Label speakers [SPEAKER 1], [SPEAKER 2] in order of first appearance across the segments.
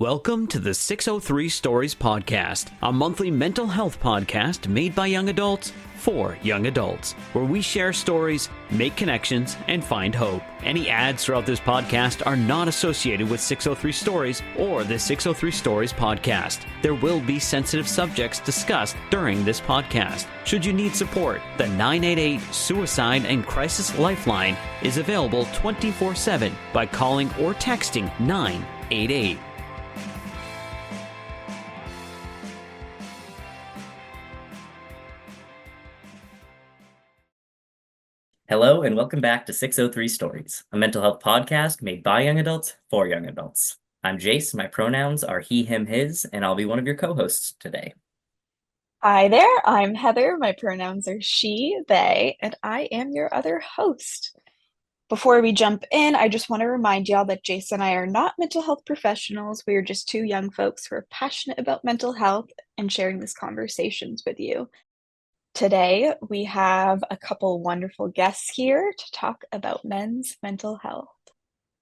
[SPEAKER 1] Welcome to the 603 Stories Podcast, a monthly mental health podcast made by young adults for young adults, where we share stories, make connections, and find hope. Any ads throughout this podcast are not associated with 603 Stories or the 603 Stories Podcast. There will be sensitive subjects discussed during this podcast. Should you need support, the 988 Suicide and Crisis Lifeline is available 24/7 by calling or texting 988.
[SPEAKER 2] Hello and welcome back to 603 Stories, a mental health podcast made by young adults for young adults. I'm Jace, my pronouns are he, him, his, and I'll be one of your co-hosts today.
[SPEAKER 3] Hi there, I'm Heather. My pronouns are she, they, and I am your other host. Before we jump in, I just want to remind y'all that Jace and I are not mental health professionals. We are just two young folks who are passionate about mental health and sharing these conversations with you. Today, we have a couple wonderful guests here to talk about men's mental health.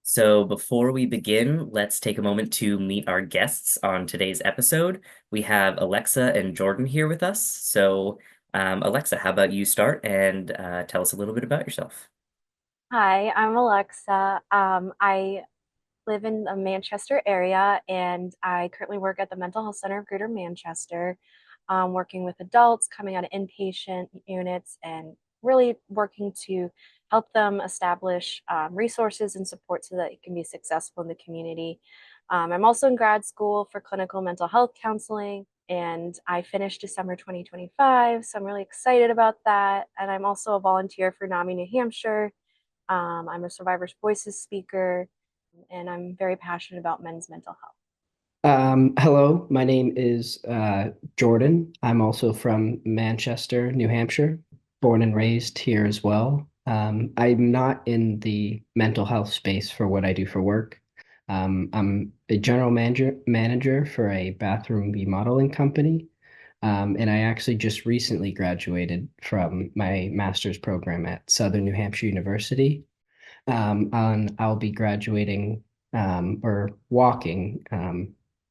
[SPEAKER 2] So before we begin, let's take a moment to meet our guests on today's episode. We have Alexa and Jordan here with us. So Alexa, how about you start and tell us a little bit about yourself?
[SPEAKER 4] Hi, I'm Alexa. I live in the Manchester area and I currently work at the Mental Health Center of Greater Manchester, working with adults coming out of inpatient units and really working to help them establish resources and support so that it can be successful in the community. I'm also in grad school for clinical mental health counseling, and I finished December 2025, so I'm really excited about that. And I'm also a volunteer for NAMI New Hampshire. I'm a Survivors Voices speaker, and I'm very passionate about men's mental health.
[SPEAKER 5] Hello, my name is Jordan. I'm also from Manchester, New Hampshire, born and raised here as well. I'm not in the mental health space for what I do for work. I'm a general manager for a bathroom remodeling company, and I actually just recently graduated from my master's program at Southern New Hampshire University. And I'll be graduating or walking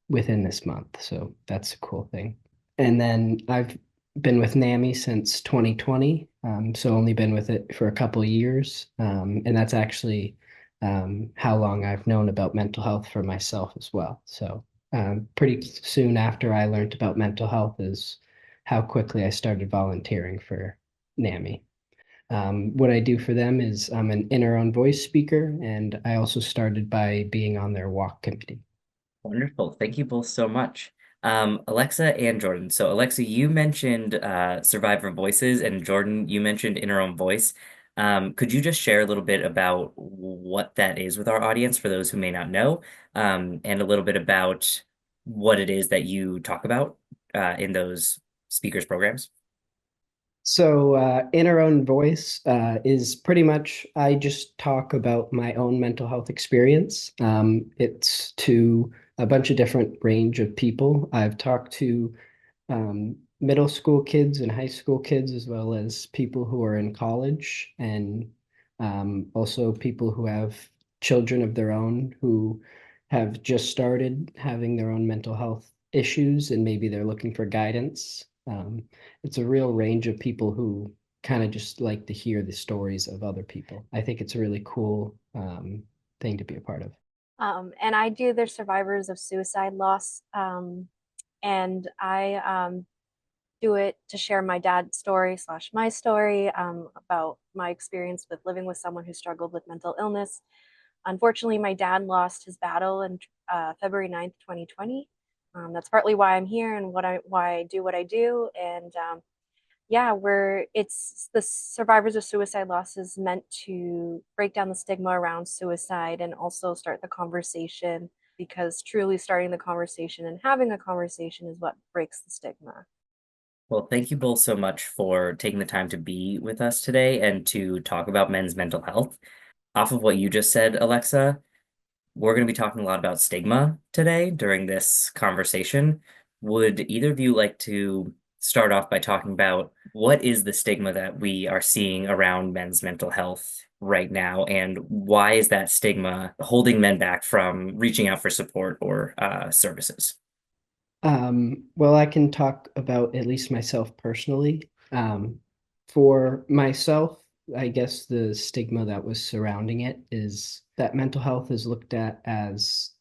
[SPEAKER 5] within this month. So that's a cool thing. And then I've been with NAMI since 2020. So only been with it for a couple of years. And that's actually how long I've known about mental health for myself as well. So pretty soon after I learned about mental health is how quickly I started volunteering for NAMI. What I do for them is I'm an In Our Own Voice speaker, and I also started by being on their walk committee.
[SPEAKER 2] Wonderful. Thank you both so much. Alexa and Jordan. So Alexa, you mentioned Survivor Voices, and Jordan, you mentioned In Our Own Voice. Could you just share a little bit about what that is with our audience for those who may not know, and a little bit about what it is that you talk about in those speakers programs?
[SPEAKER 5] So, In Our Own Voice is pretty much I just talk about my own mental health experience. It's to a bunch of different range of people. I've talked to middle school kids and high school kids, as well as people who are in college, and also people who have children of their own who have just started having their own mental health issues, and maybe they're looking for guidance. It's a real range of people who kind of just like to hear the stories of other people. I think it's a really cool thing to be a part of.
[SPEAKER 4] And I do the survivors of suicide loss. And I do it to share my dad's story / my story about my experience with living with someone who struggled with mental illness. Unfortunately, my dad lost his battle on February 9th, 2020. That's partly why I'm here and why I do what I do. And yeah, it's the Survivors of Suicide Loss is meant to break down the stigma around suicide and also start the conversation, because truly starting the conversation and having a conversation is what breaks the stigma.
[SPEAKER 2] Well, thank you both so much for taking the time to be with us today and to talk about men's mental health. Off of what you just said, Alexa, we're going to be talking a lot about stigma today during this conversation. Would either of you like to start off by talking about what is the stigma that we are seeing around men's mental health right now, and why is that stigma holding men back from reaching out for support or services?
[SPEAKER 5] Well, I can talk about at least myself personally. For myself, I guess the stigma that was surrounding it is that mental health is looked at as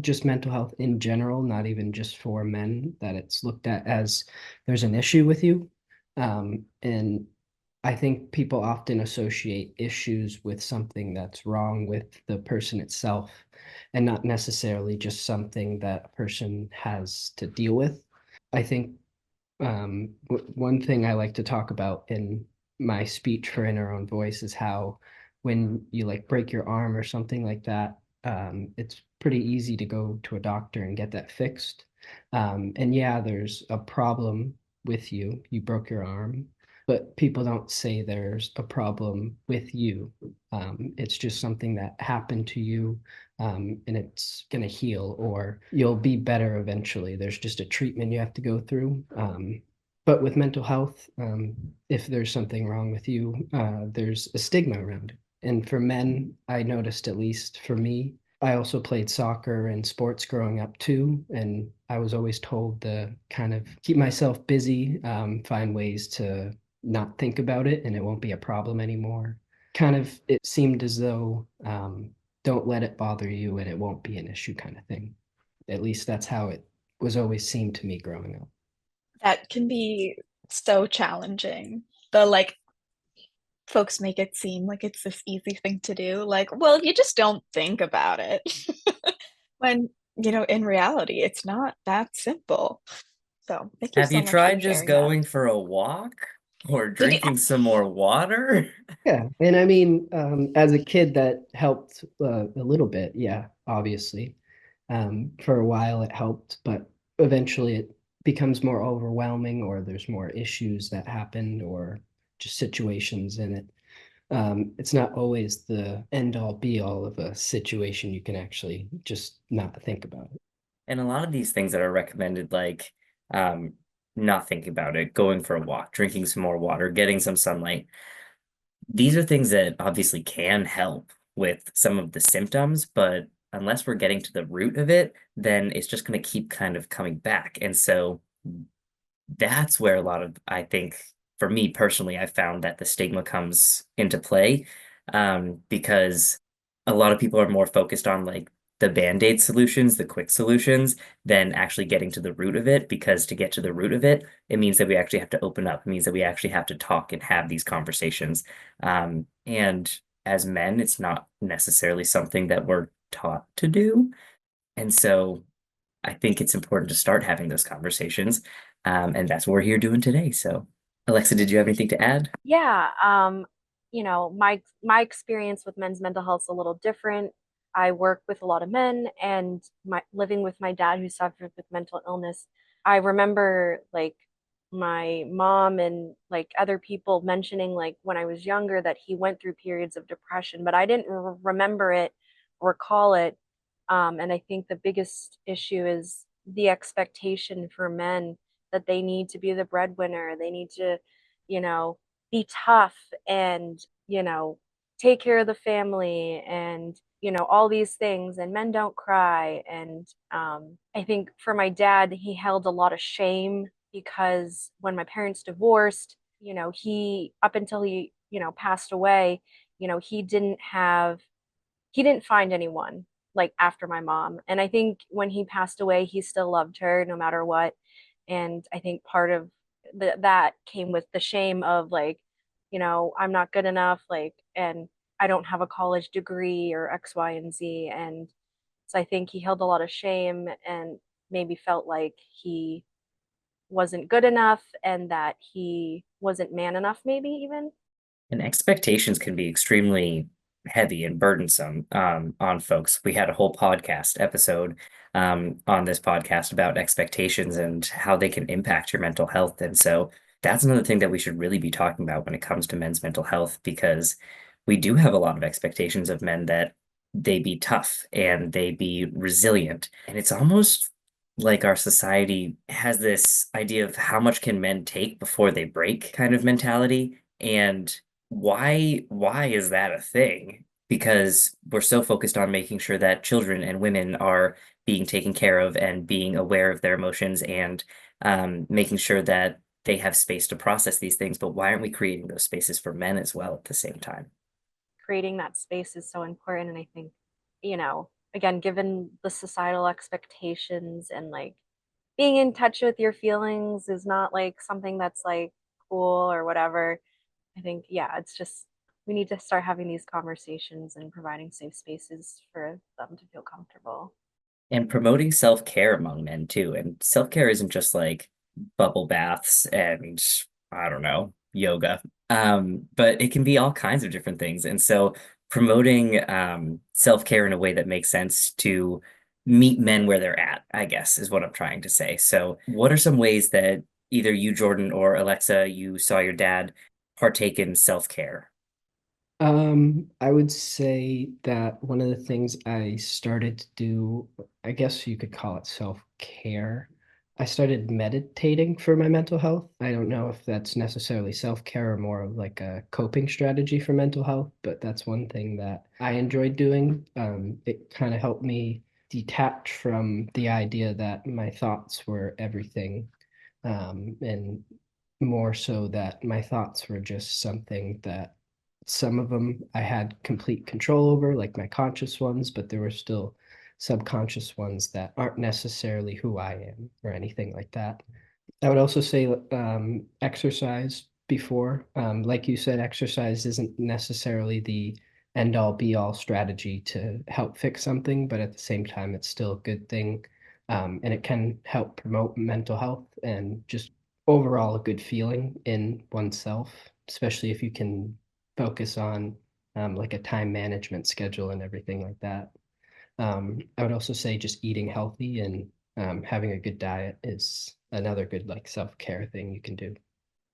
[SPEAKER 5] just mental health in general, not even just for men, that it's looked at as there's an issue with you. And I think people often associate issues with something that's wrong with the person itself and not necessarily just something that a person has to deal with. I think one thing I like to talk about in my speech for In Our Own Voice is how when you like break your arm or something like that, it's pretty easy to go to a doctor and get that fixed. And yeah, there's a problem with you. You broke your arm, but people don't say there's a problem with you. It's just something that happened to you, and it's going to heal, or you'll be better eventually. There's just a treatment you have to go through. But with mental health, if there's something wrong with you, there's a stigma around it. And for men, I noticed, at least for me, I also played soccer and sports growing up too, and I was always told to kind of keep myself busy, find ways to not think about it, and it won't be a problem anymore. Kind of, it seemed as though don't let it bother you and it won't be an issue kind of thing. At least that's how it was always seemed to me growing up.
[SPEAKER 3] That can be so challenging. The like folks make it seem like it's this easy thing to do. Like, well, you just don't think about it. When, in reality, it's not that simple. So thank you
[SPEAKER 2] Have
[SPEAKER 3] so
[SPEAKER 2] you
[SPEAKER 3] much for
[SPEAKER 2] tried just
[SPEAKER 3] sharing that.
[SPEAKER 2] going for a walk or
[SPEAKER 3] Did you?
[SPEAKER 2] drinking some more water?
[SPEAKER 5] Yeah, and I mean, as a kid, that helped a little bit. Yeah, obviously, for a while it helped, but eventually it becomes more overwhelming, or there's more issues that happen, or just situations in it. It's not always the end all be all of a situation. You can actually just not think about it.
[SPEAKER 2] And a lot of these things that are recommended, like um, not thinking about it, going for a walk, drinking some more water, getting some sunlight, these are things that obviously can help with some of the symptoms, but unless we're getting to the root of it, then it's just going to keep kind of coming back. And so that's where a lot of, I think, for me personally, I found that the stigma comes into play, because a lot of people are more focused on like the band-aid solutions, the quick solutions, than actually getting to the root of it. Because to get to the root of it, it means that we actually have to open up. It means that we actually have to talk and have these conversations. And as men, it's not necessarily something that we're taught to do. And so I think it's important to start having those conversations. And that's what we're here doing today. So, Alexa, did you have anything to add?
[SPEAKER 4] Yeah, my experience with men's mental health is a little different. I work with a lot of men, and my living with my dad who suffered with mental illness. I remember like my mom and like other people mentioning like when I was younger that he went through periods of depression, but I didn't remember it, recall it. And I think the biggest issue is the expectation for men that they need to be the breadwinner. They need to, you know, be tough and, take care of the family and, all these things. And men don't cry. And I think for my dad, he held a lot of shame because when my parents divorced, he, up until he, passed away, he didn't find anyone like after my mom. And I think when he passed away, he still loved her no matter what. And I think part of that came with the shame of like, I'm not good enough, like, and I don't have a college degree or X, Y, and Z. And so I think he held a lot of shame and maybe felt like he wasn't good enough and that he wasn't man enough, maybe even.
[SPEAKER 2] And expectations can be extremely heavy and burdensome on folks. We had a whole podcast episode on this podcast about expectations and how they can impact your mental health. And so that's another thing that we should really be talking about when it comes to men's mental health, because we do have a lot of expectations of men that they be tough and they be resilient. And it's almost like our society has this idea of how much can men take before they break kind of mentality. And why is that a thing? Because we're so focused on making sure that children and women are being taken care of and being aware of their emotions and making sure that they have space to process these things. But why aren't we creating those spaces for men as well at the same time?
[SPEAKER 4] Creating that space is so important. And I think, again, given the societal expectations and like being in touch with your feelings is not like something that's like cool or whatever. I think, yeah, it's just we need to start having these conversations and providing safe spaces for them to feel comfortable.
[SPEAKER 2] And promoting self-care among men too. And self-care isn't just like bubble baths and I don't know, yoga. But it can be all kinds of different things. And so promoting self-care in a way that makes sense to meet men where they're at, I guess, is what I'm trying to say. So what are some ways that either you, Jordan, or Alexa, you saw your dad partake in self-care?
[SPEAKER 5] I would say that one of the things I started to do, I guess you could call it self-care. I started meditating for my mental health. I don't know if that's necessarily self-care or more of like a coping strategy for mental health, but that's one thing that I enjoyed doing. It kind of helped me detach from the idea that my thoughts were everything, and more so that my thoughts were just something that some of them I had complete control over, like my conscious ones, but there were still subconscious ones that aren't necessarily who I am or anything like that. I would also say exercise before. Like you said, exercise isn't necessarily the end all be all strategy to help fix something, but at the same time, it's still a good thing. And it can help promote mental health and just overall a good feeling in oneself, especially if you can focus on like a time management schedule and everything like that. I would also say just eating healthy and having a good diet is another good like self-care thing you can do.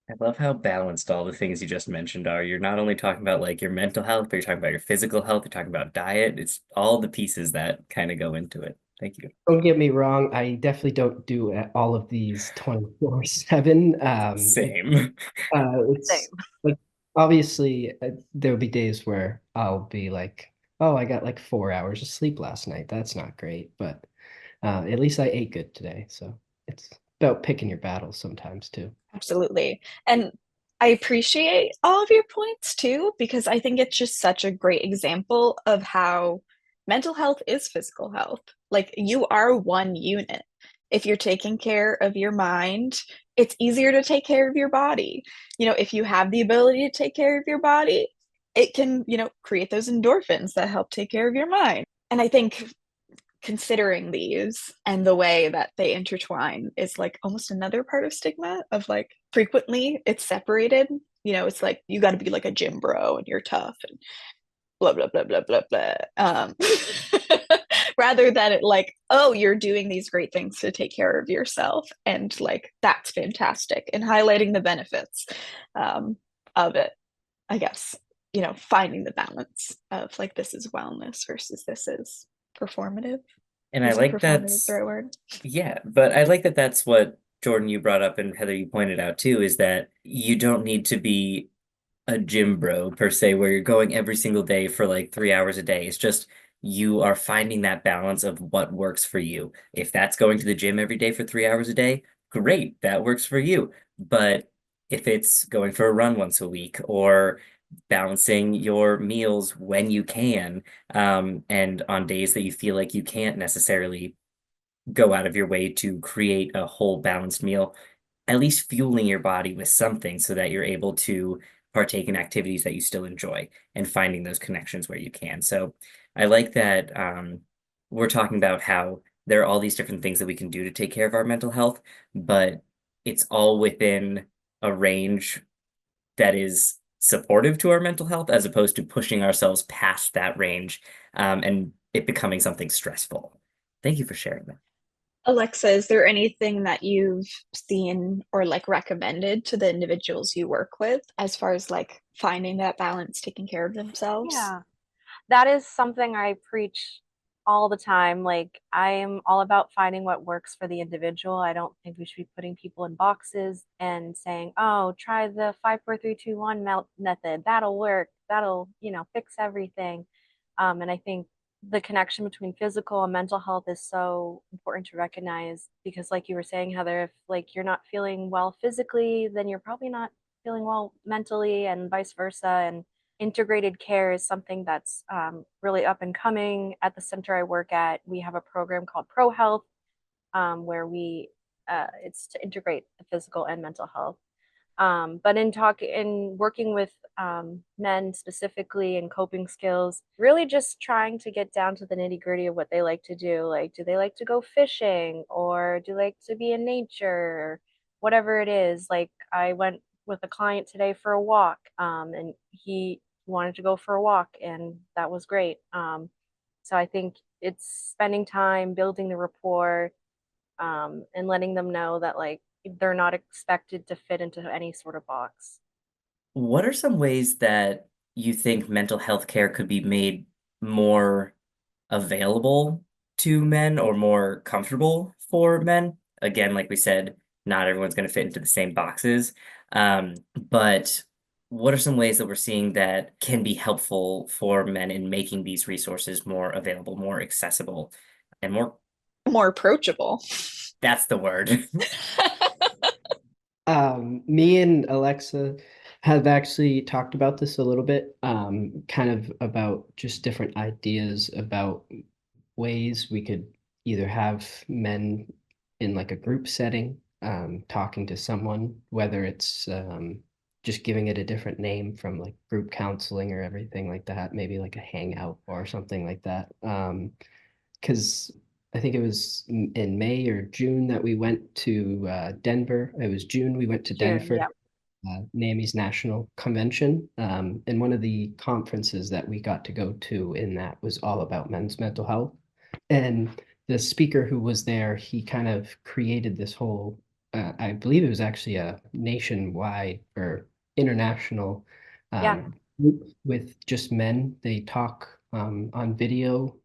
[SPEAKER 2] I love how balanced all the things you just mentioned are. You're not only talking about like your mental health, but you're talking about your physical health, you're talking about diet. It's all the pieces that kind of go into it. Thank you.
[SPEAKER 5] Don't get me wrong, I definitely don't do all of these 24/7.
[SPEAKER 2] Same.
[SPEAKER 5] It's
[SPEAKER 4] Same.
[SPEAKER 5] like obviously there'll be days where I'll be like, oh, I got like 4 hours of sleep last night. That's not great, but at least I ate good today. So it's about picking your battles sometimes too.
[SPEAKER 3] Absolutely. And I appreciate all of your points too, because I think it's just such a great example of how mental health is physical health. Like you are one unit. If you're taking care of your mind, it's easier to take care of your body. If you have the ability to take care of your body, it can, create those endorphins that help take care of your mind. And I think considering these and the way that they intertwine is like almost another part of stigma of like frequently it's separated. It's like you got to be like a gym bro and you're tough and blah blah blah blah blah blah. Rather than it like, oh, you're doing these great things to take care of yourself, and like that's fantastic, and highlighting the benefits of it. I guess finding the balance of like this is wellness versus this is performative.
[SPEAKER 2] And I
[SPEAKER 3] Isn't
[SPEAKER 2] like
[SPEAKER 3] performative the
[SPEAKER 2] that's,
[SPEAKER 3] right word?
[SPEAKER 2] yeah, but I like that that's what Jordan you brought up and Heather you pointed out too, is that you don't need to be a gym bro per se, where you're going every single day for like 3 hours a day. It's just you are finding that balance of what works for you. If that's going to the gym every day for 3 hours a day, great, that works for you. But if it's going for a run once a week or balancing your meals when you can, and on days that you feel like you can't necessarily go out of your way to create a whole balanced meal, at least fueling your body with something so that you're able to partake in activities that you still enjoy and finding those connections where you can. So I like that we're talking about how there are all these different things that we can do to take care of our mental health, but it's all within a range that is supportive to our mental health as opposed to pushing ourselves past that range, and it becoming something stressful. Thank you for sharing that.
[SPEAKER 3] Alexa, is there anything that you've seen or like recommended to the individuals you work with as far as like finding that balance, taking care of themselves?
[SPEAKER 4] Yeah, that is something I preach all the time. Like, I am all about finding what works for the individual. I don't think we should be putting people in boxes and saying, oh, try the 5 4 3 2 1 method. That'll work. That'll, fix everything. And I think the connection between physical and mental health is so important to recognize because, like you were saying, Heather, if like you're not feeling well physically, then you're probably not feeling well mentally, and vice versa. And integrated care is something that's really up and coming. At the center I work at, we have a program called Pro Health, where it's to integrate the physical and mental health. But in working with men specifically and coping skills, really just trying to get down to the nitty gritty of what they like to do. Like, do they like to go fishing, or do they like to be in nature, or whatever it is. Like, I went with a client today for a walk, and he wanted to go for a walk, and that was great. So I think it's spending time building the rapport, and letting them know that like they're not expected to fit into any sort of box.
[SPEAKER 2] What are some ways that you think mental health care could be made more available to men or more comfortable for men? Again, like we said, not everyone's going to fit into the same boxes. But what are some ways that we're seeing that can be helpful for men in making these resources more available, more accessible, and more,
[SPEAKER 3] More approachable.
[SPEAKER 2] that's the word.
[SPEAKER 5] Me and Alexa have actually talked about this a little bit, kind of about just different ideas about ways we could either have men in like a group setting, talking to someone, whether it's just giving it a different name from like group counseling or everything like that, maybe like a hangout or something like that. Because I think it was in May or June that we went to Denver. It was June we went to
[SPEAKER 4] June,
[SPEAKER 5] Denver,
[SPEAKER 4] yeah.
[SPEAKER 5] NAMI's National Convention. And one of the conferences that we got to go to in that was all about men's mental health. And the speaker who was there, he kind of created this whole, I believe it was actually a nationwide or international
[SPEAKER 4] Yeah.
[SPEAKER 5] group with just men. They talk on video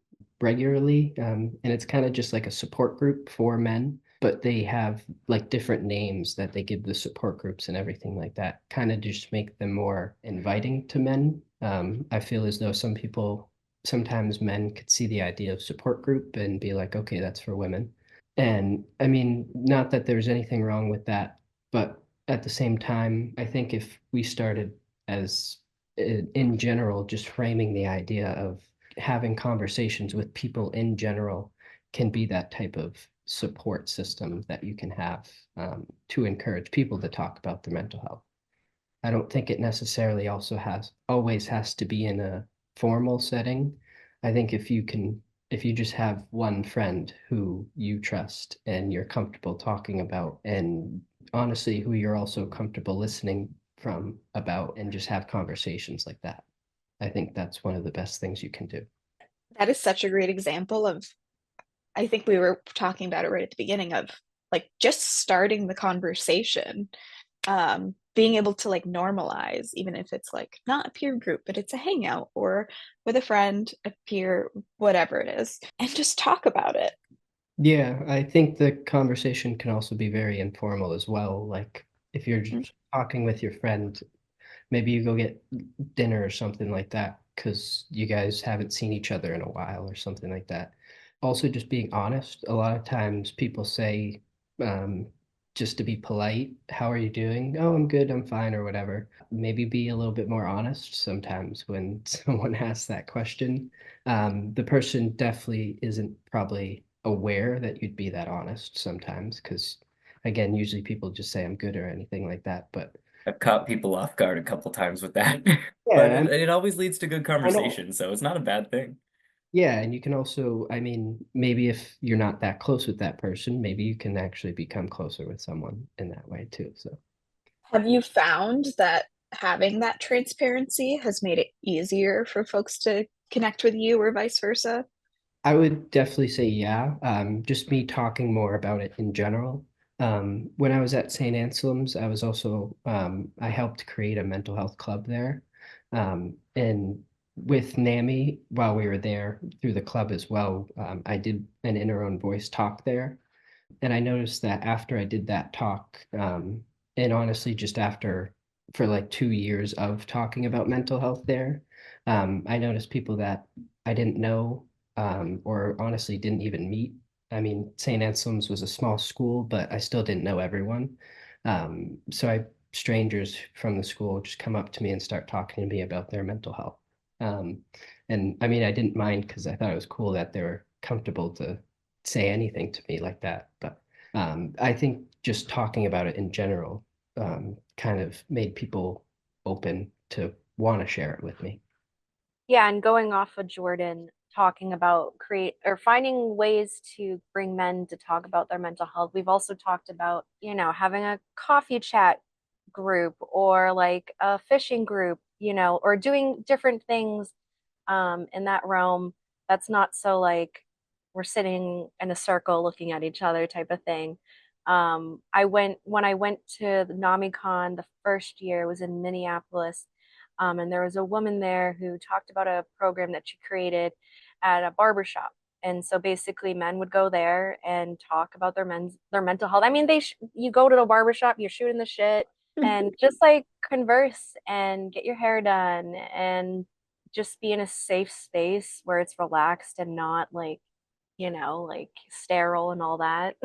[SPEAKER 5] regularly, and it's kind of just like a support group for men, but they have like different names that they give the support groups and everything like that, kind of just make them more inviting to men. I feel as though sometimes men could see the idea of support group and be like, okay, that's for women. And I mean, not that there's anything wrong with that, but at the same time, I think if we started as in general, just framing the idea of having conversations with people in general can be that type of support system that you can have, to encourage people to talk about their mental health. I don't think it necessarily also always has to be in a formal setting. I think if you just have one friend who you trust and you're comfortable talking about, and honestly, who you're also comfortable listening from about, and just have conversations like that, I think that's one of the best things you can do.
[SPEAKER 3] That is such a great example of, I think we were talking about it right at the beginning of like just starting the conversation, being able to like normalize, even if it's like not a peer group, but it's a hangout or with a friend, a peer, whatever it is, and just talk about it.
[SPEAKER 5] Yeah, I think the conversation can also be very informal as well. Like if you're
[SPEAKER 3] Mm.
[SPEAKER 5] just talking with your friend, maybe you go get dinner or something like that because you guys haven't seen each other in a while or something like that. Also, just being honest. A lot of times people say, um, just to be polite, how are you doing? Oh, I'm good, I'm fine, or whatever. Maybe be a little bit more honest sometimes when someone asks that question. The person definitely isn't probably aware that you'd be that honest sometimes because, again, usually people just say I'm good or anything like that. But
[SPEAKER 2] I've caught people off guard a couple times with that, but
[SPEAKER 5] yeah,
[SPEAKER 2] it always leads to good
[SPEAKER 5] I know.
[SPEAKER 2] conversation, so it's not a bad thing.
[SPEAKER 5] Yeah, and you can also, I mean, maybe if you're not that close with that person, maybe you can actually become closer with someone in that way too. So
[SPEAKER 3] Have you found that having that transparency has made it easier for folks to connect with you or vice versa?
[SPEAKER 5] I would definitely say yeah. Just me talking more about it in general. When I was at St. Anselm's, I was also I helped create a mental health club there. And with NAMI, while we were there through the club as well, I did an Inner Own Voice talk there. And I noticed that after I did that talk, and honestly, just after for like 2 years of talking about mental health there, I noticed people that I didn't know, or honestly didn't even meet. I mean, St. Anselm's was a small school, but I still didn't know everyone. Strangers from the school just come up to me and start talking to me about their mental health. Um, and I mean, I didn't mind because I thought it was cool that they were comfortable to say anything to me like that. But I think just talking about it in general kind of made people open to want to share it with me.
[SPEAKER 4] Yeah, and going off of Jordan talking about create or finding ways to bring men to talk about their mental health. We've also talked about, having a coffee chat group or like a fishing group, or doing different things in that realm. That's not so like we're sitting in a circle looking at each other type of thing. When I went to the NamiCon the first year, was in Minneapolis, and there was a woman there who talked about a program that she created at a barbershop. And so basically, men would go there and talk about their mental health. I mean, you go to the barbershop, you're shooting the shit, and just like converse and get your hair done and just be in a safe space where it's relaxed and not like, like sterile and all that.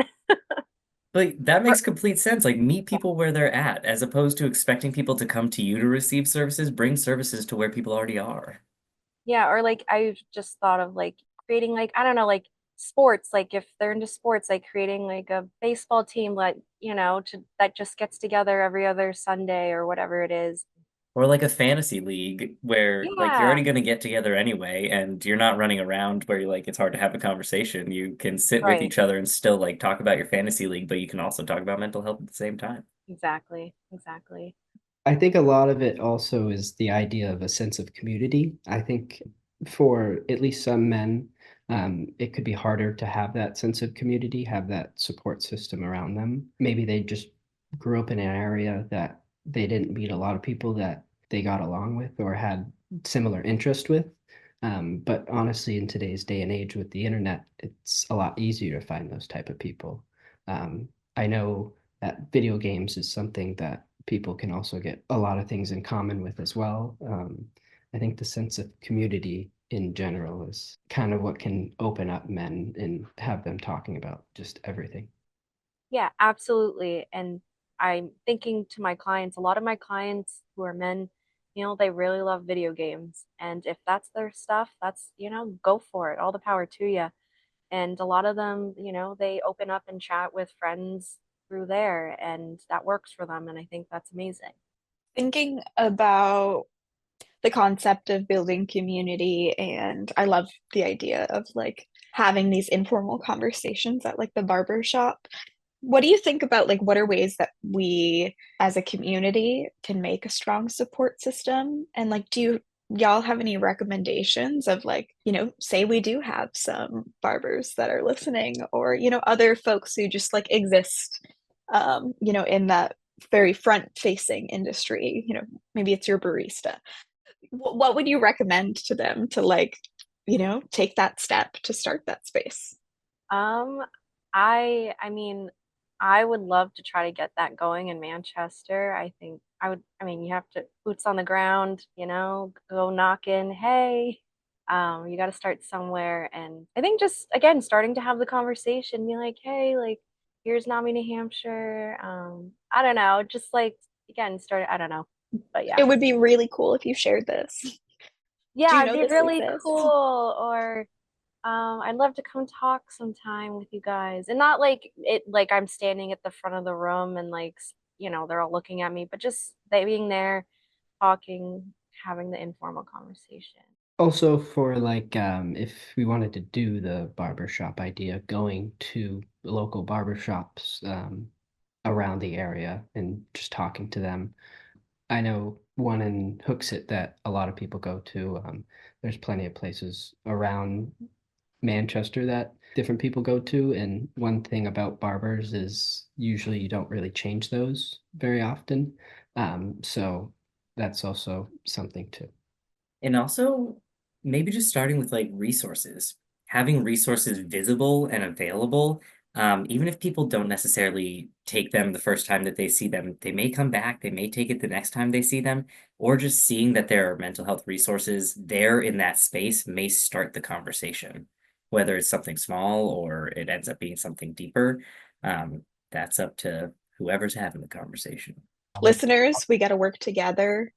[SPEAKER 2] But that makes complete sense. Like, meet people where they're at, as opposed to expecting people to come to you to receive services. Bring services to where people already are.
[SPEAKER 4] Yeah, or like I just thought of like creating like I don't know, like sports, like if they're into sports, like creating like a baseball team like, that just gets together every other Sunday or whatever it is.
[SPEAKER 2] Or like a fantasy league where like you're
[SPEAKER 4] Yeah,
[SPEAKER 2] already going to get together anyway, and you're not running around where you like it's hard to have a conversation. You can sit with
[SPEAKER 4] right.
[SPEAKER 2] each other and still like talk about your fantasy league, but you can also talk about mental health at the same time.
[SPEAKER 4] Exactly. Exactly.
[SPEAKER 5] I think a lot of it also is the idea of a sense of community. I think for at least some men, it could be harder to have that sense of community, have that support system around them. Maybe they just grew up in an area that they didn't meet a lot of people that they got along with or had similar interest with. But honestly, in today's day and age with the internet, it's a lot easier to find those type of people. I know that video games is something that people can also get a lot of things in common with as well. I think the sense of community in general is kind of what can open up men and have them talking about just everything.
[SPEAKER 4] Yeah, absolutely. And I'm thinking to my clients, a lot of my clients who are men, they really love video games. And if that's their stuff, that's, go for it. All the power to you. And a lot of them, they open up and chat with friends through there, and that works for them. And I think that's amazing.
[SPEAKER 3] Thinking about the concept of building community, and I love the idea of like having these informal conversations at like the barber shop. What do you think about like what are ways that we as a community can make a strong support system? And like do y'all have any recommendations of like, say we do have some barbers that are listening or, other folks who just like exist in that very front facing industry, maybe it's your barista. What would you recommend to them to like, take that step to start that space?
[SPEAKER 4] Um, I mean, I would love to try to get that going in Manchester. I mean, you have to boots on the ground, go knock in, hey, you got to start somewhere. And I think just again, starting to have the conversation, be like, hey, like, here's Nami, New Hampshire. I don't know, just like again, I don't know, but yeah.
[SPEAKER 3] It would be really cool if you shared this. Do you
[SPEAKER 4] Yeah, it'd
[SPEAKER 3] know
[SPEAKER 4] be
[SPEAKER 3] this
[SPEAKER 4] really
[SPEAKER 3] exists?
[SPEAKER 4] cool. Or I'd love to come talk sometime with you guys. And not like it like I'm standing at the front of the room and like, they're all looking at me, but just they being there, talking, having the informal conversation.
[SPEAKER 5] Also for like if we wanted to do the barbershop idea, going to local barbershops around the area and just talking to them. I know one in Hooksett that a lot of people go to. There's plenty of places around Manchester that different people go to. And one thing about barbers is usually you don't really change those very often. So that's also something too.
[SPEAKER 2] And also, maybe just starting with like resources, having resources visible and available. Even if people don't necessarily take them the first time that they see them, they may come back, they may take it the next time they see them, or just seeing that there are mental health resources there in that space may start the conversation, whether it's something small or it ends up being something deeper. Um, that's up to whoever's having the conversation.
[SPEAKER 3] Listeners, we got to work together,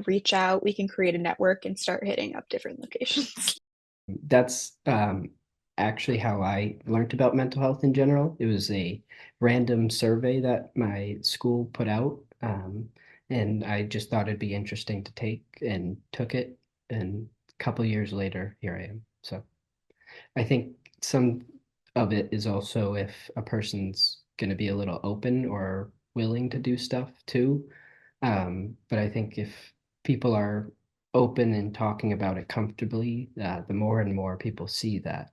[SPEAKER 3] reach out. We can create a network and start hitting up different locations.
[SPEAKER 5] That's actually how I learned about mental health in general. It was a random survey that my school put out, and I just thought it'd be interesting to take and took it. And a couple years later, here I am. So I think some of it is also if a person's going to be a little open or willing to do stuff too. But I think if people are open and talking about it comfortably, the more and more people see that,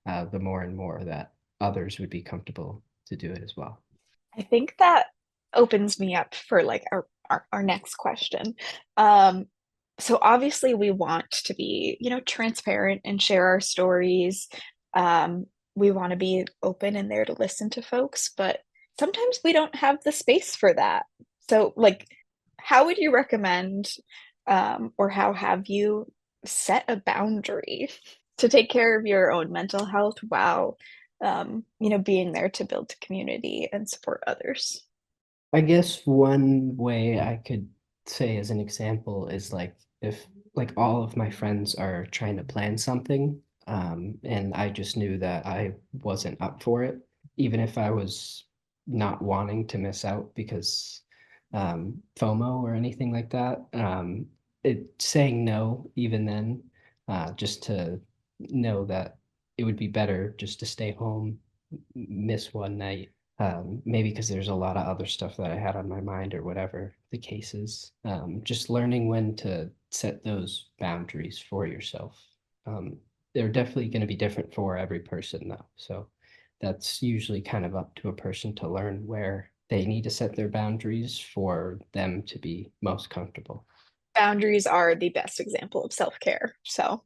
[SPEAKER 5] the more and more that others would be comfortable to do it as well.
[SPEAKER 3] I think that opens me up for like our next question. Um, so obviously we want to be, transparent and share our stories. We want to be open and there to listen to folks, but sometimes we don't have the space for that. So like, how would you recommend, or how have you set a boundary to take care of your own mental health while being there to build community and support others?
[SPEAKER 5] I guess one way I could say as an example is like if like all of my friends are trying to plan something, and I just knew that I wasn't up for it, even if I was not wanting to miss out because FOMO or anything like that. Saying no even then, just to know that it would be better just to stay home, miss one night, maybe because there's a lot of other stuff that I had on my mind or whatever the case is. Just learning when to set those boundaries for yourself. Um, they're definitely going to be different for every person, though. So that's usually kind of up to a person to learn where they need to set their boundaries for them to be most comfortable.
[SPEAKER 3] Boundaries are the best example of self-care. So,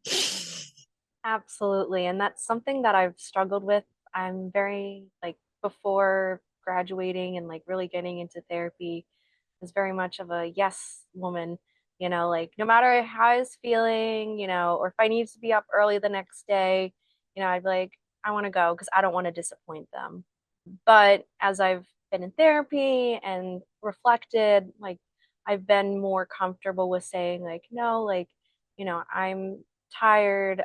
[SPEAKER 4] Absolutely. And that's something that I've struggled with. I'm very like before graduating and like really getting into therapy, was very much of a yes woman, like no matter how I was feeling, or if I need to be up early the next day, I'd be like, I want to go because I don't want to disappoint them. But as I've been in therapy and reflected, like I've been more comfortable with saying like, no, like, I'm tired,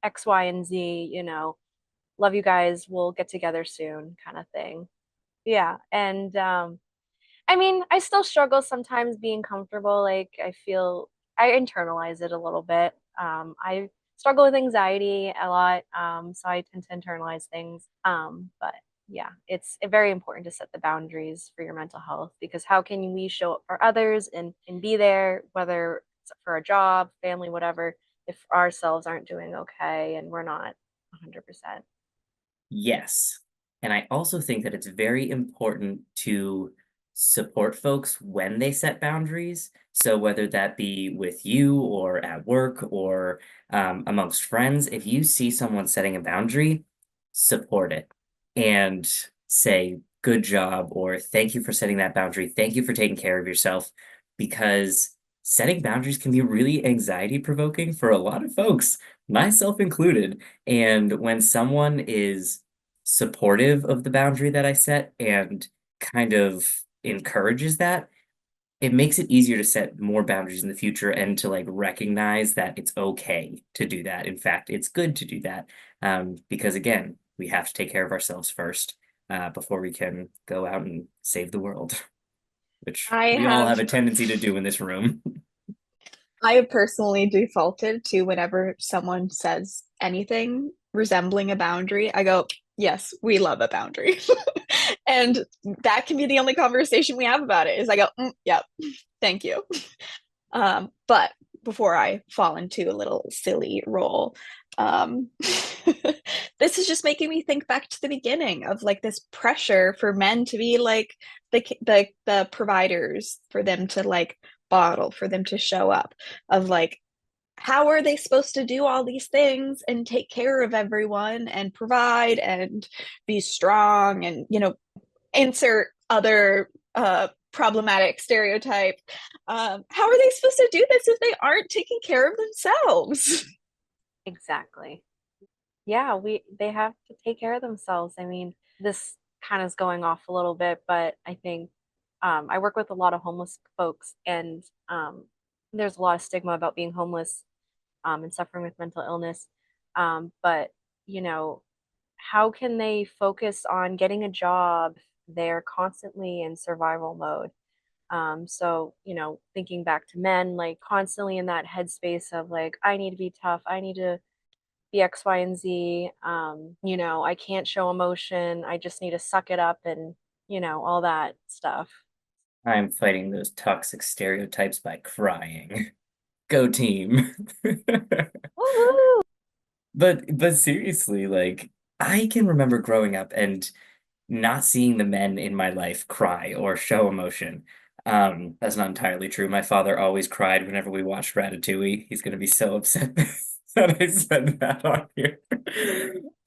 [SPEAKER 4] X, Y, and Z, love you guys, we'll get together soon, kind of thing. Yeah. And I mean, I still struggle sometimes being comfortable. Like I feel I internalize it a little bit. I struggle with anxiety a lot, so I tend to internalize things. But yeah, it's very important to set the boundaries for your mental health because how can we show up for others and be there, whether it's for a job, family, whatever, if ourselves aren't doing okay and we're not 100%.
[SPEAKER 2] Yes. And I also think that it's very important to support folks when they set boundaries. So whether that be with you or at work or amongst friends, if you see someone setting a boundary, support it and say, good job, or thank you for setting that boundary. Thank you for taking care of yourself, because setting boundaries can be really anxiety provoking for a lot of folks, myself included. And when someone is supportive of the boundary that I set and kind of encourages that, it makes it easier to set more boundaries in the future and to like recognize that it's okay to do that. In fact, it's good to do that, because again, we have to take care of ourselves first, before we can go out and save the world, which
[SPEAKER 3] I
[SPEAKER 2] we all have
[SPEAKER 3] have
[SPEAKER 2] a tendency to do in this room.
[SPEAKER 3] I have personally defaulted to whenever someone says anything resembling a boundary, I go, yes, we love a boundary. And that can be the only conversation we have about it is I go, yep, thank you. But before I fall into a little silly role, um, this is just making me think back to the beginning of like this pressure for men to be like the providers, for them to like bottle, for them to show up, of like how are they supposed to do all these things and take care of everyone and provide and be strong and, insert other problematic stereotype. How are they supposed to do this if they aren't taking care of themselves?
[SPEAKER 4] Exactly. Yeah, they have to take care of themselves. I mean, this kind of is going off a little bit, but I think I work with a lot of homeless folks, and there's a lot of stigma about being homeless and suffering with mental illness. But, you know, how can they focus on getting a job? They're constantly in survival mode. So, thinking back to men, like constantly in that headspace of like, I need to be tough, I need to be X, Y, and Z. I can't show emotion. I just need to suck it up and, all that stuff.
[SPEAKER 2] I'm fighting those toxic stereotypes by crying. Go team.
[SPEAKER 4] Woohoo!
[SPEAKER 2] But seriously, like I can remember growing up and not seeing the men in my life cry or show emotion. That's not entirely true. My father always cried whenever we watched Ratatouille. He's gonna be so upset that I said that on here.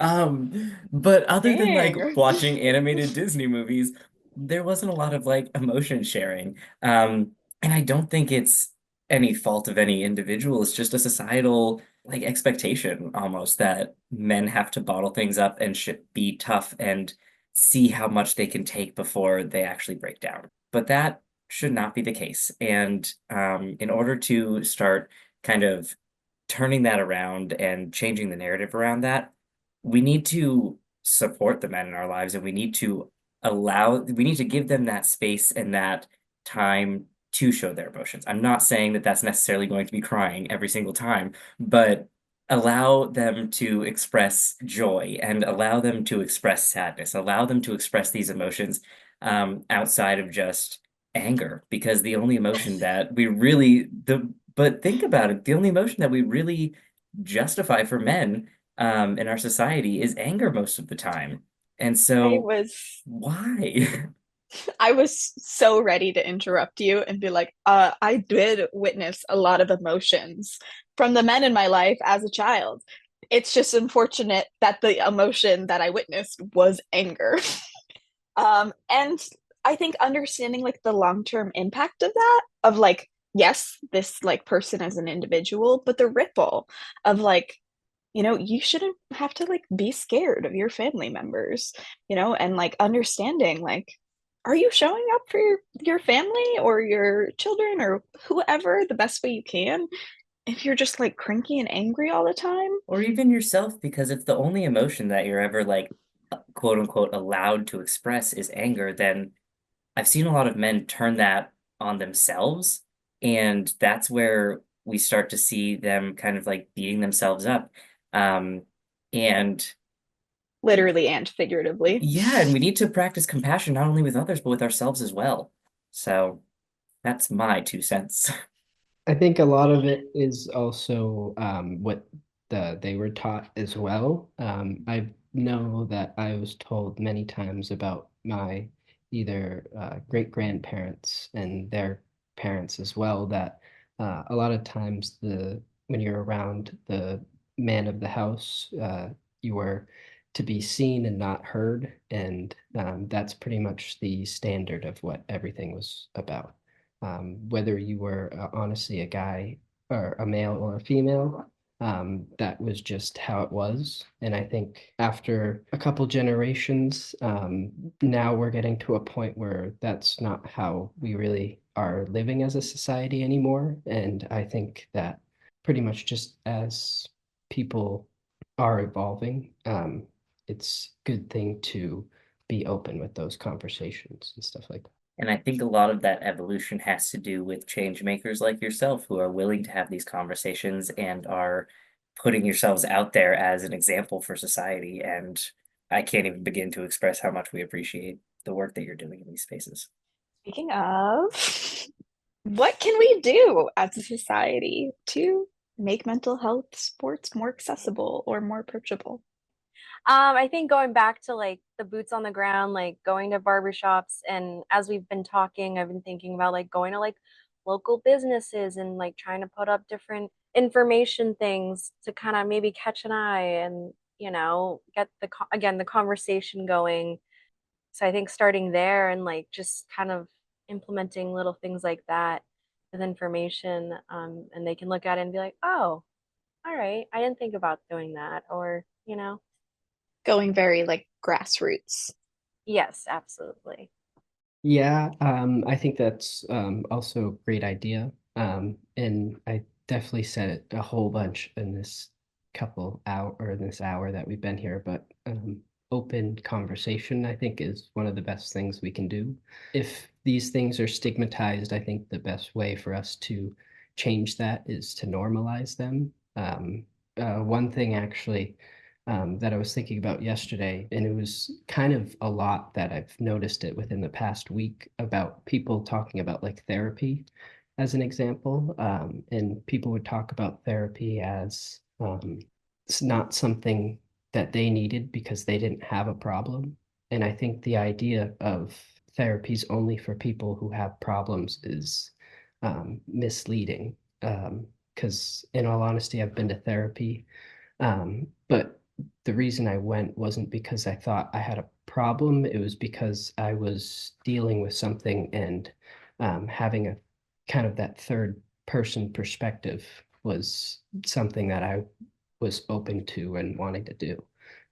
[SPEAKER 2] But other than like
[SPEAKER 3] Dang.
[SPEAKER 2] watching animated Disney movies, there wasn't a lot of like emotion sharing. And I don't think it's any fault of any individual. It's just a societal like expectation almost that men have to bottle things up and should be tough and see how much they can take before they actually break down. But that should not be the case. And in order to start kind of turning that around and changing the narrative around that, we need to support the men in our lives and we need to give them that space and that time to show their emotions. I'm not saying that that's necessarily going to be crying every single time, but allow them to express joy and allow them to express sadness, allow them to express these emotions outside of just anger, because the only emotion that we really but think about it, the only emotion that we really justify for men in our society is anger most of the time. And
[SPEAKER 3] I
[SPEAKER 2] so
[SPEAKER 3] was
[SPEAKER 2] why?
[SPEAKER 3] I was so ready to interrupt you and be like, I did witness a lot of emotions from the men in my life as a child. It's just unfortunate that the emotion that I witnessed was anger. And I think understanding like the long-term impact of that, of like, yes, this like person as an individual, but the ripple of like, you shouldn't have to like be scared of your family members, and like understanding like, are you showing up for your family or your children or whoever the best way you can? If you're just like cranky and angry all the time,
[SPEAKER 2] Or even yourself, because if the only emotion that you're ever like quote unquote allowed to express is anger, then I've seen a lot of men turn that on themselves, and that's where we start to see them kind of like beating themselves up. Um, and
[SPEAKER 3] literally and figuratively.
[SPEAKER 2] yeah, and we need to practice compassion not only with others, but with ourselves as well. So that's my 2 cents.
[SPEAKER 5] I think a lot of it is also what they were taught as well. I know that I was told many times about my either great grandparents and their parents as well that a lot of times the when you're around the man of the house, you were to be seen and not heard, and that's pretty much the standard of what everything was about, whether you were honestly a guy or a male or a female. That was just how it was. And I think after a couple generations, now we're getting to a point where that's not how we really are living as a society anymore. And I think that pretty much just as people are evolving, it's a good thing to be open with those conversations and stuff like that.
[SPEAKER 2] And I think a lot of that evolution has to do with change makers like yourself who are willing to have these conversations and are putting yourselves out there as an example for society. And I can't even begin to express how much we appreciate the work that you're doing in these spaces.
[SPEAKER 3] Speaking of, what can we do as a society to make mental health sports more accessible or more approachable?
[SPEAKER 4] I think going back to like the boots on the ground, like going to barbershops, and as we've been talking, I've been thinking about like going to like local businesses and like trying to put up different information things to kind of maybe catch an eye and, get again, the conversation going. So I think starting there and like just kind of implementing little things like that with information, and they can look at it and be like, oh, all right, I didn't think about doing that. Or,
[SPEAKER 3] Going very like grassroots.
[SPEAKER 4] yes, absolutely.
[SPEAKER 5] Yeah, I think that's also a great idea. And I definitely said it a whole bunch in this couple hour or in this hour that we've been here, but open conversation, I think, is one of the best things we can do. If these things are stigmatized, I think the best way for us to change that is to normalize them. One thing actually that I was thinking about yesterday, and it was kind of a lot that I've noticed it within the past week about people talking about like therapy as an example. And people would talk about therapy as it's not something that they needed because they didn't have a problem. And I think the idea of therapies only for people who have problems is misleading. Because in all honesty, I've been to therapy, but the reason I went wasn't because I thought I had a problem. It was because I was dealing with something, and having a kind of that third person perspective was something that I was open to and wanting to do.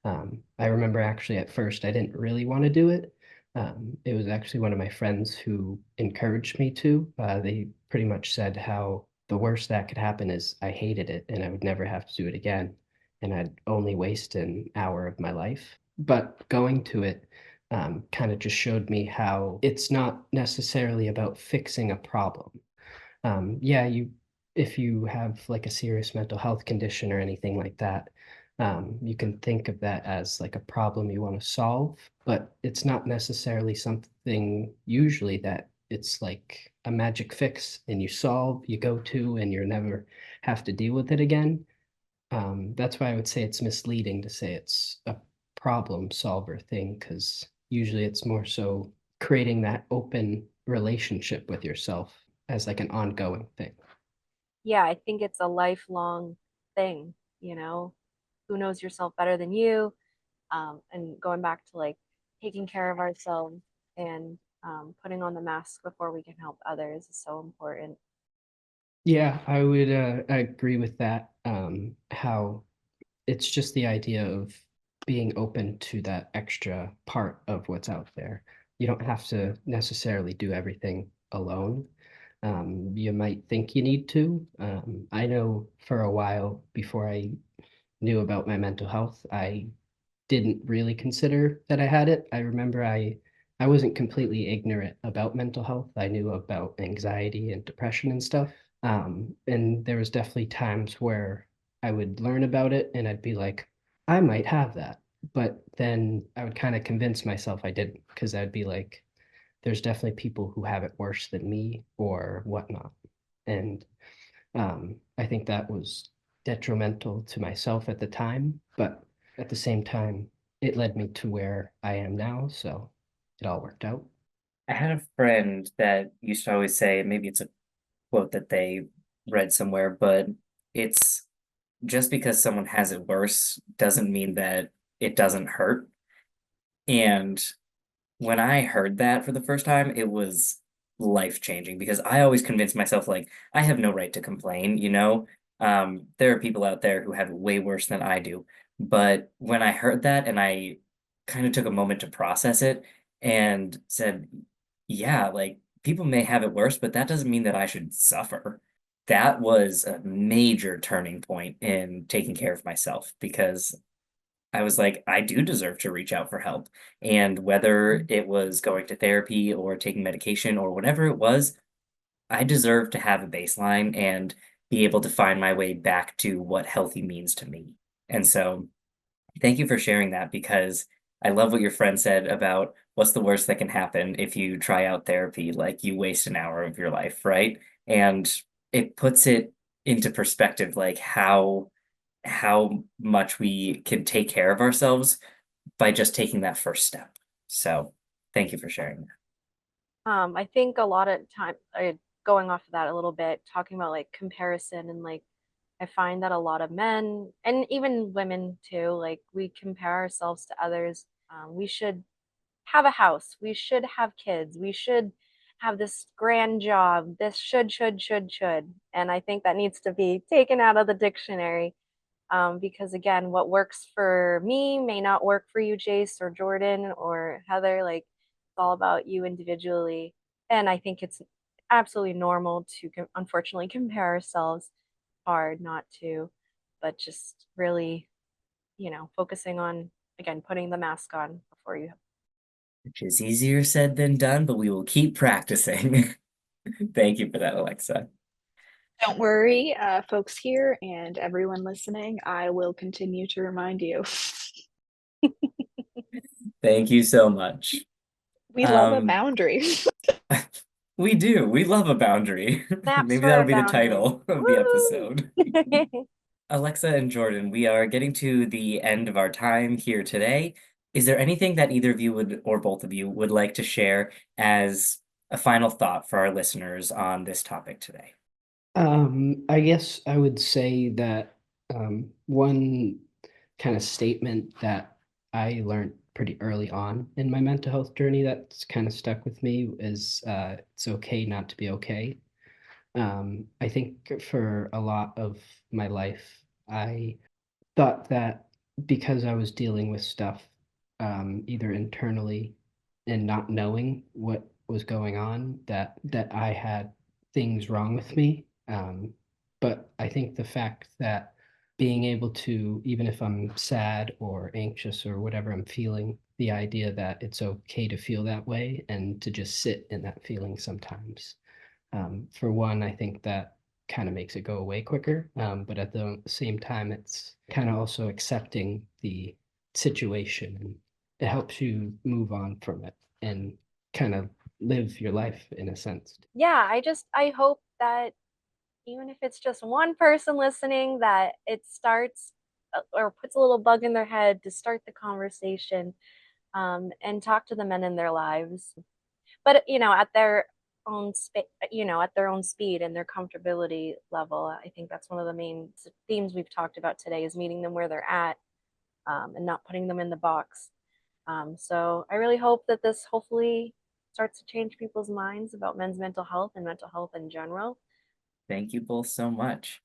[SPEAKER 5] I remember actually at first I didn't really want to do it. It was actually one of my friends who encouraged me to. They pretty much said how the worst that could happen is I hated it and I would never have to do it again, and I'd only waste an hour of my life. But going to it kind of just showed me how it's not necessarily about fixing a problem. Yeah, if you have like a serious mental health condition or anything like that, you can think of that as like a problem you want to solve, but it's not necessarily something usually that it's like a magic fix and you solve, you go to, and you never have to deal with it again. That's why I would say it's misleading to say it's a problem solver thing, because usually it's more so creating that open relationship with yourself as like an ongoing thing.
[SPEAKER 4] Yeah, I think it's a lifelong thing, who knows yourself better than you? And going back to like taking care of ourselves and putting on the mask before we can help others is so important.
[SPEAKER 5] Yeah, I agree with that. How it's just the idea of being open to that extra part of what's out there. You don't have to necessarily do everything alone. You might think you need to. I know for a while before I knew about my mental health, I didn't really consider that I had it. I remember I wasn't completely ignorant about mental health. I knew about anxiety and depression and stuff. And there was definitely times where I would learn about it and I'd be like, I might have that. But then I would kind of convince myself I didn't, because I'd be like, there's definitely people who have it worse than me or whatnot. And I think that was detrimental to myself at the time, but at the same time, it led me to where I am now. So it all worked out.
[SPEAKER 2] I had a friend that used to always say, maybe it's a quote that they read somewhere, but it's just because someone has it worse doesn't mean that it doesn't hurt. And when I heard that for the first time, it was life changing because I always convinced myself like I have no right to complain, you know? There are people out there who have it way worse than I do. But when I heard that and I kind of took a moment to process it and said, yeah, like people may have it worse, but that doesn't mean that I should suffer. That was a major turning point in taking care of myself because I was like, I do deserve to reach out for help. And whether it was going to therapy or taking medication or whatever it was, I deserve to have a baseline and be able to find my way back to what healthy means to me. And so, thank you for sharing that because I love what your friend said about what's the worst that can happen if you try out therapy, like you waste an hour of your life, right? And it puts it into perspective, like how much we can take care of ourselves by just taking that first step. So thank you for sharing that.
[SPEAKER 4] I think a lot of time, going off of that a little bit, talking about like comparison and like I find that a lot of men and even women too, like we compare ourselves to others. We should have a house. We should have kids. We should have this grand job. This should. And I think that needs to be taken out of the dictionary, because again, what works for me may not work for you, Jace or Jordan or Heather. Like it's all about you individually. And I think it's absolutely normal to unfortunately compare ourselves. Hard not to, but just really, focusing on, again, putting the mask on before you.
[SPEAKER 2] Which is easier said than done, but we will keep practicing. Thank you for that, Alexa.
[SPEAKER 3] Don't worry, folks here and everyone listening, I will continue to remind you.
[SPEAKER 2] Thank you so much.
[SPEAKER 3] We love a
[SPEAKER 2] Um,
[SPEAKER 3] boundary.
[SPEAKER 2] We do. We love a boundary.
[SPEAKER 4] Snaps
[SPEAKER 2] Maybe
[SPEAKER 4] for
[SPEAKER 2] that'll
[SPEAKER 4] a
[SPEAKER 2] be the
[SPEAKER 4] boundary.
[SPEAKER 2] title of the
[SPEAKER 4] Woo!
[SPEAKER 2] episode. Alexa and Jordan, we are getting to the end of our time here today. Is there anything that either of you would, or both of you, would like to share as a final thought for our listeners on this topic today?
[SPEAKER 5] I guess I would say that one kind of statement that I learned pretty early on in my mental health journey that's kind of stuck with me is it's okay not to be okay. I think for a lot of my life, I thought that because I was dealing with stuff either internally and not knowing what was going on, that I had things wrong with me. But I think the fact that being able to, even if I'm sad or anxious or whatever I'm feeling, the idea that it's okay to feel that way and to just sit in that feeling sometimes. For one, I think that kind of makes it go away quicker. But at the same time, it's kind of also accepting the situation, and it helps you move on from it and kind of live your life in a sense.
[SPEAKER 4] Yeah, I hope that even if it's just one person listening, that it starts or puts a little bug in their head to start the conversation, and talk to the men in their lives. But at their own at their own speed and their comfortability level. I think that's one of the main themes we've talked about today, is meeting them where they're at, and not putting them in the box. So I really hope that this hopefully starts to change people's minds about men's mental health and mental health in general.
[SPEAKER 2] Thank you both so much.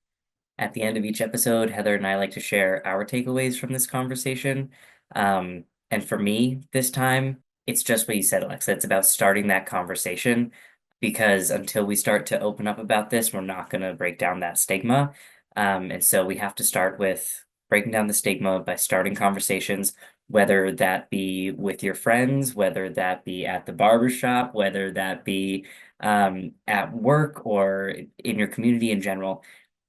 [SPEAKER 2] At the end of each episode, Heather and I like to share our takeaways from this conversation. And for me, this time, it's just what you said, Alexa. It's about starting that conversation, because until we start to open up about this, we're not going to break down that stigma. And so we have to start with breaking down the stigma by starting conversations, whether that be with your friends, whether that be at the barbershop, whether that be at work or in your community in general.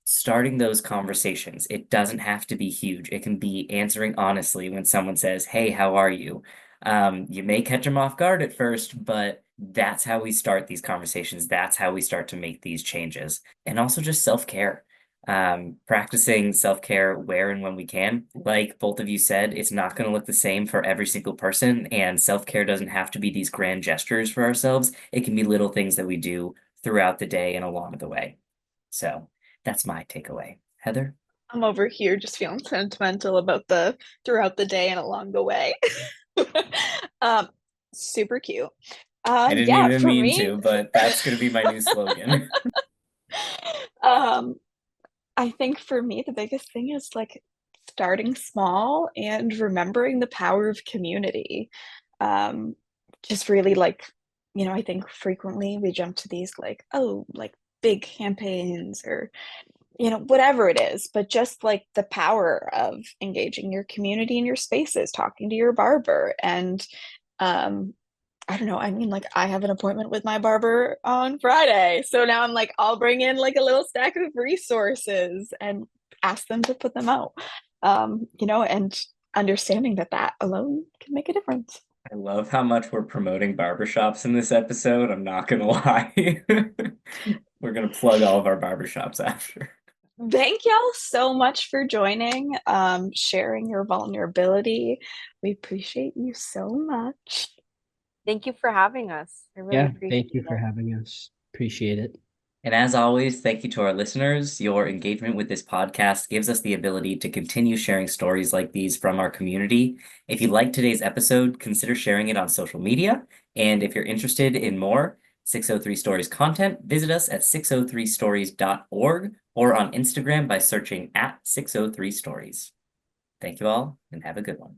[SPEAKER 2] Starting those conversations. It doesn't have to be huge. It can be answering honestly when someone says, "Hey, how are you?" You may catch them off guard at first, but that's how we start these conversations. That's how we start to make these changes. And also just self-care. Practicing self-care where and when we can. Like both of you said, it's not going to look the same for every single person, and self-care doesn't have to be these grand gestures for ourselves. It can be little things that we do throughout the day and along the way. So that's my takeaway. Heather?
[SPEAKER 3] I'm over here just feeling sentimental about the throughout the day and along the way. um, super cute.
[SPEAKER 2] I didn't
[SPEAKER 3] Yeah,
[SPEAKER 2] even
[SPEAKER 3] for
[SPEAKER 2] mean
[SPEAKER 3] me,
[SPEAKER 2] to, but that's going to be my new slogan.
[SPEAKER 3] um, I think for me, the biggest thing is like starting small and remembering the power of community. Um, just really like, I think frequently we jump to these like, oh, like big campaigns or, whatever it is, but just like the power of engaging your community in your spaces, talking to your barber and, I don't know. I mean, like, I have an appointment with my barber on Friday. So now I'm like, I'll bring in like a little stack of resources and ask them to put them out. And understanding that that alone can make a difference.
[SPEAKER 2] I love how much we're promoting barbershops in this episode. I'm not going to lie. We're going to plug all of our barbershops after.
[SPEAKER 3] Thank y'all so much for joining, sharing your vulnerability. We appreciate you so much.
[SPEAKER 4] Thank you for having us. I really
[SPEAKER 5] Yeah,
[SPEAKER 4] appreciate
[SPEAKER 5] thank you for
[SPEAKER 4] it.
[SPEAKER 5] having us. Appreciate it.
[SPEAKER 2] And as always, thank you to our listeners. Your engagement with this podcast gives us the ability to continue sharing stories like these from our community. If you liked today's episode, consider sharing it on social media. And if you're interested in more 603 Stories content, visit us at 603stories.org or on Instagram by searching at 603 Stories. Thank you all and have a good one.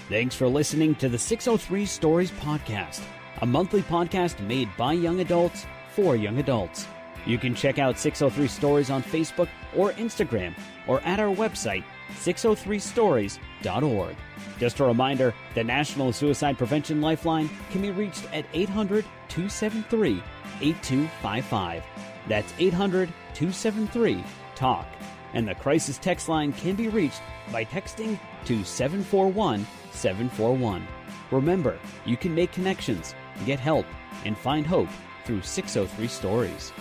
[SPEAKER 1] Thanks for listening to the 603 Stories podcast, a monthly podcast made by young adults for young adults. You can check out 603 Stories on Facebook or Instagram or at our website, 603stories.org. Just a reminder, the National Suicide Prevention Lifeline can be reached at 800-273-8255. That's 800-273-TALK. And the crisis text line can be reached by texting to 741-741. Remember, you can make connections, get help, and find hope through 603 Stories.